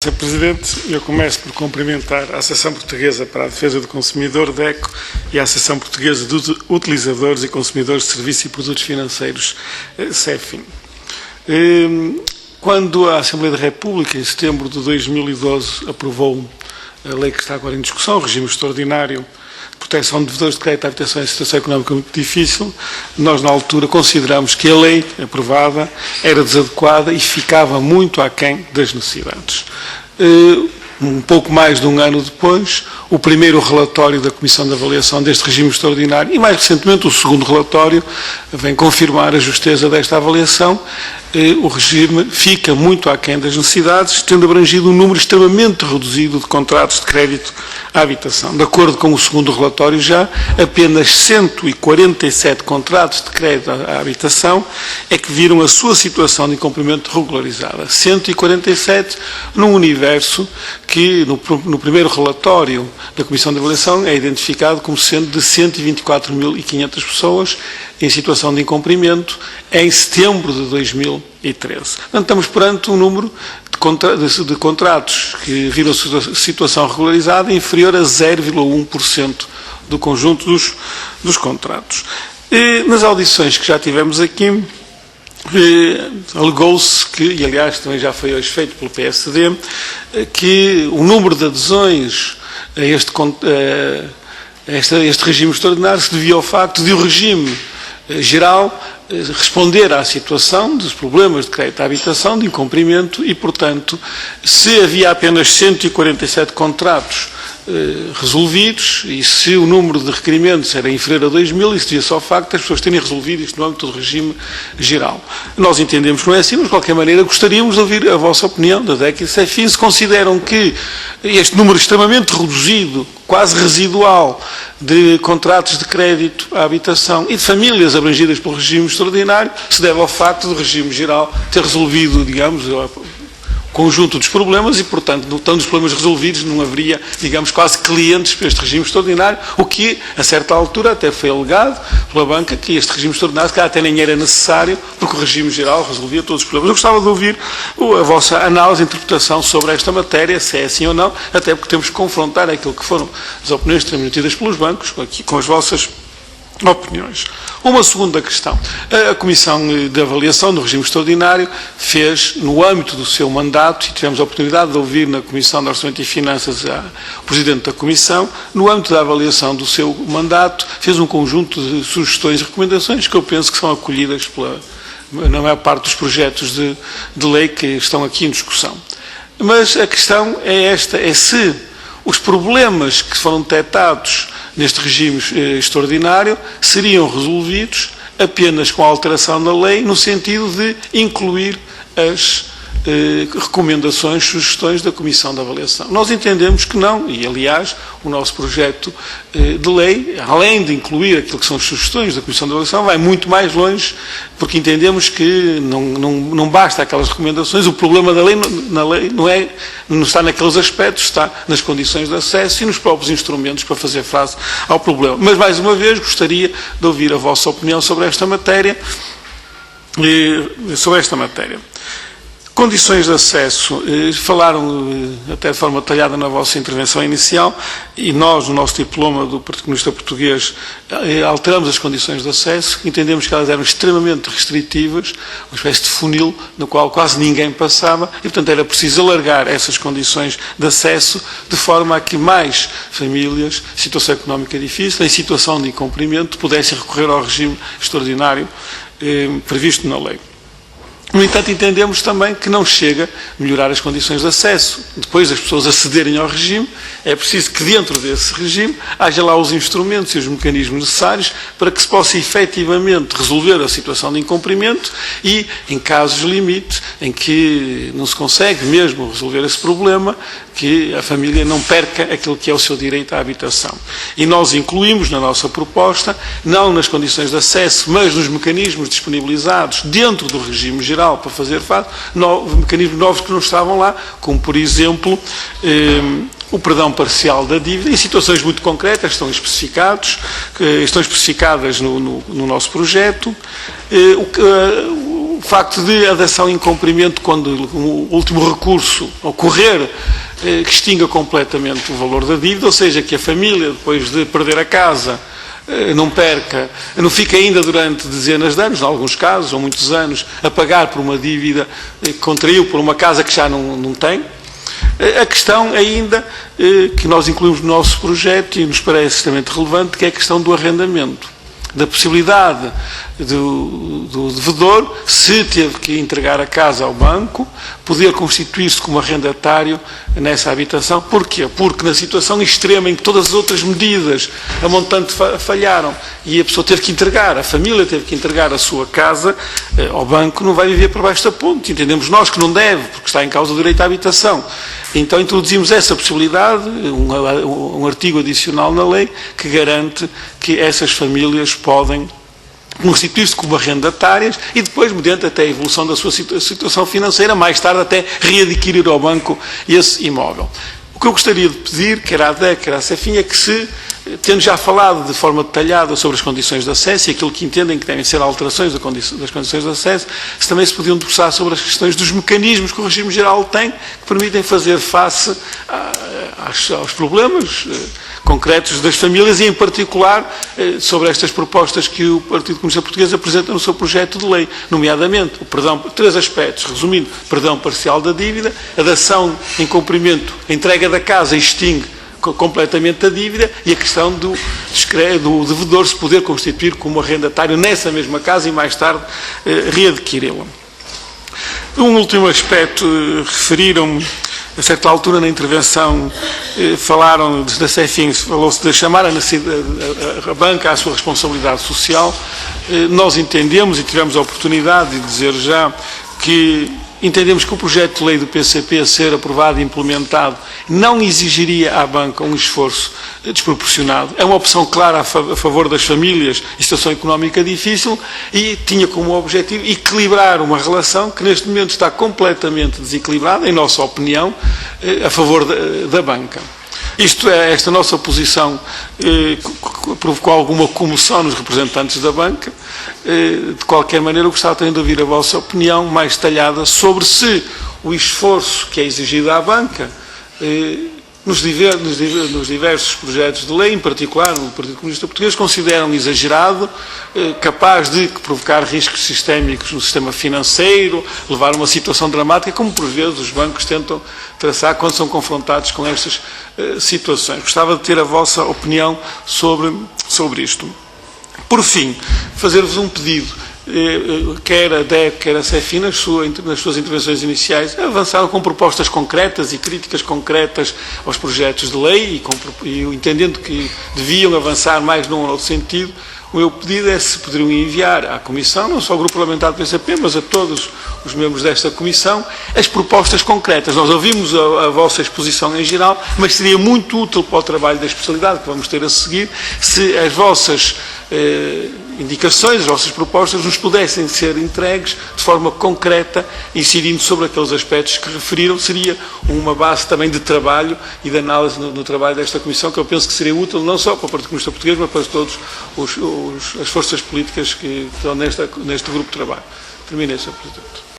Sr. Presidente, eu começo por cumprimentar a Associação Portuguesa para a Defesa do Consumidor, DECO, e a Associação Portuguesa dos Utilizadores e Consumidores de Serviços e Produtos Financeiros, CEFIN. Quando a Assembleia da República, em setembro de 2012, aprovou a lei que está agora em discussão, o regime extraordinário de proteção de devedores de crédito à habitação em situação económica muito difícil, nós, na altura, consideramos que a lei aprovada era desadequada e ficava muito aquém das necessidades. Um pouco mais de um ano depois, o primeiro relatório da Comissão de Avaliação deste regime extraordinário e, mais recentemente, o segundo relatório vem confirmar a justeza desta avaliação. O regime fica muito aquém das necessidades, tendo abrangido um número extremamente reduzido de contratos de crédito à habitação. De acordo com o segundo relatório já, apenas 147 contratos de crédito à habitação é que viram a sua situação de incumprimento regularizada. 147 num universo que, no primeiro relatório da Comissão de Avaliação, é identificado como sendo de 124.500 pessoas em situação de incumprimento em setembro de 2013. Portanto, estamos perante um número de contratos que viram a sua situação regularizada inferior a 0,1% do conjunto dos contratos. Nas audições que já tivemos aqui, alegou-se que, e aliás também já foi hoje feito pelo PSD, que o número de adesões a este regime extraordinário se devia ao facto de o regime geral responder à situação dos problemas de crédito à habitação, de incumprimento e, portanto, se havia apenas 147 contratos resolvidos e se o número de requerimentos era inferior a 2.000, isso devia-se ao facto das pessoas terem resolvido isto no âmbito do regime geral. Nós entendemos que não é assim, mas de qualquer maneira gostaríamos de ouvir a vossa opinião, da DEC e da CEFIN, se consideram que este número extremamente reduzido, quase residual, de contratos de crédito à habitação e de famílias abrangidas pelo regime extraordinário se deve ao facto do regime geral ter resolvido, digamos, conjunto dos problemas e, portanto, estando os problemas resolvidos, não haveria, digamos, quase clientes para este regime extraordinário, o que, a certa altura, até foi alegado pela banca que este regime extraordinário, que até nem era necessário, porque o regime geral resolvia todos os problemas. Eu gostava de ouvir a vossa análise e interpretação sobre esta matéria, se é assim ou não, até porque temos que confrontar aquilo que foram as opiniões transmitidas pelos bancos com as vossas opiniões. Uma segunda questão. A Comissão de Avaliação do Regime Extraordinário fez, no âmbito do seu mandato, e tivemos a oportunidade de ouvir na Comissão de Orçamento e Finanças o Presidente da Comissão, no âmbito da avaliação do seu mandato, fez um conjunto de sugestões e recomendações que eu penso que são acolhidas na maior parte dos projetos de lei que estão aqui em discussão. Mas a questão é esta, é se os problemas que foram detectados neste regime extraordinário seriam resolvidos apenas com a alteração da lei, no sentido de incluir as recomendações, sugestões da Comissão de Avaliação. Nós entendemos que não, e aliás o nosso projeto de lei, além de incluir aquilo que são as sugestões da Comissão de Avaliação, vai muito mais longe, porque entendemos que não basta aquelas recomendações, o problema da lei, não está naqueles aspectos, está nas condições de acesso e nos próprios instrumentos para fazer face ao problema. Mas, mais uma vez, gostaria de ouvir a vossa opinião sobre esta matéria. Condições de acesso, falaram até de forma detalhada na vossa intervenção inicial e nós, no nosso diploma do Partido Comunista Português, alteramos as condições de acesso, entendemos que elas eram extremamente restritivas, uma espécie de funil no qual quase ninguém passava e, portanto, era preciso alargar essas condições de acesso de forma a que mais famílias, situação económica difícil, em situação de incumprimento, pudessem recorrer ao regime extraordinário previsto na lei. No entanto, entendemos também que não chega a melhorar as condições de acesso. Depois das pessoas acederem ao regime, é preciso que dentro desse regime haja lá os instrumentos e os mecanismos necessários para que se possa efetivamente resolver a situação de incumprimento e, em casos limite, em que não se consegue mesmo resolver esse problema, que a família não perca aquilo que é o seu direito à habitação. E nós incluímos na nossa proposta, não nas condições de acesso, mas nos mecanismos disponibilizados dentro do regime geral para fazer face, mecanismos novos que não estavam lá, como, por exemplo, o perdão parcial da dívida, em situações muito concretas, estão especificadas no nosso projeto, o facto de a dação em cumprimento, quando o último recurso ocorrer, que extinga completamente o valor da dívida, ou seja, que a família, depois de perder a casa, não fica ainda durante dezenas de anos, em alguns casos, ou muitos anos, a pagar por uma dívida que contraiu por uma casa que já não tem. A questão ainda que nós incluímos no nosso projeto e nos parece extremamente relevante, que é a questão do arrendamento, da possibilidade do devedor, se teve que entregar a casa ao banco, poder constituir-se como arrendatário nessa habitação. Porquê? Porque na situação extrema em que todas as outras medidas a montante falharam e a pessoa teve que entregar, a família teve que entregar a sua casa ao banco, não vai viver por baixo da ponte. Entendemos nós que não deve, porque está em causa o direito à habitação. Então introduzimos essa possibilidade, um artigo adicional na lei, que garante que essas famílias podem constituir-se como arrendatárias e depois, mediante até a evolução da sua situação financeira, mais tarde até readquirir ao banco esse imóvel. O que eu gostaria de pedir, quer à ADEC, quer à CEFIN, é que tendo já falado de forma detalhada sobre as condições de acesso e aquilo que entendem que devem ser alterações das condições de acesso, se também se podiam debruçar sobre as questões dos mecanismos que o regime geral tem, que permitem fazer face aos problemas concretos das famílias e, em particular, sobre estas propostas que o Partido Comunista Português apresenta no seu projeto de lei, nomeadamente o perdão, 3 aspectos, resumindo: perdão parcial da dívida, a dação em cumprimento, a entrega da casa extingue completamente a dívida, e a questão do devedor se poder constituir como arrendatário nessa mesma casa e mais tarde readquiri-la. Um último aspecto, referiram-me a certa altura na intervenção, falaram da CEFIN, falou-se de chamar a banca à sua responsabilidade social. Nós entendemos, e tivemos a oportunidade de dizer já, que entendemos que o projeto de lei do PCP a ser aprovado e implementado não exigiria à banca um esforço desproporcionado. É uma opção clara a favor das famílias em situação económica difícil e tinha como objetivo equilibrar uma relação que neste momento está completamente desequilibrada, em nossa opinião, a favor da banca. Esta nossa posição provocou alguma comoção nos representantes da banca. De qualquer maneira, eu gostava também de ouvir a vossa opinião mais detalhada sobre se o esforço que é exigido à banca, nos diversos projetos de lei, em particular no Partido Comunista Português, consideram exagerado, capaz de provocar riscos sistémicos no sistema financeiro, levar a uma situação dramática, como por vezes os bancos tentam traçar quando são confrontados com estas situações. Gostava de ter a vossa opinião sobre isto. Por fim, fazer-vos um pedido. Quer a DEC, quer a CEFIN, nas suas intervenções iniciais, avançaram com propostas concretas e críticas concretas aos projetos de lei e entendendo que deviam avançar mais num ou outro sentido. O meu pedido é se poderiam enviar à Comissão, não só ao Grupo Parlamentar do PCP, mas a todos os membros desta Comissão, as propostas concretas. Nós ouvimos a vossa exposição em geral, mas seria muito útil para o trabalho da especialidade que vamos ter a seguir, se as vossas indicações, as vossas propostas nos pudessem ser entregues de forma concreta, incidindo sobre aqueles aspectos que referiram. Seria uma base também de trabalho e de análise no trabalho desta Comissão, que eu penso que seria útil não só para o Partido Comunista Português, mas para todas as forças políticas que estão neste grupo de trabalho. Terminei, Sr. Presidente.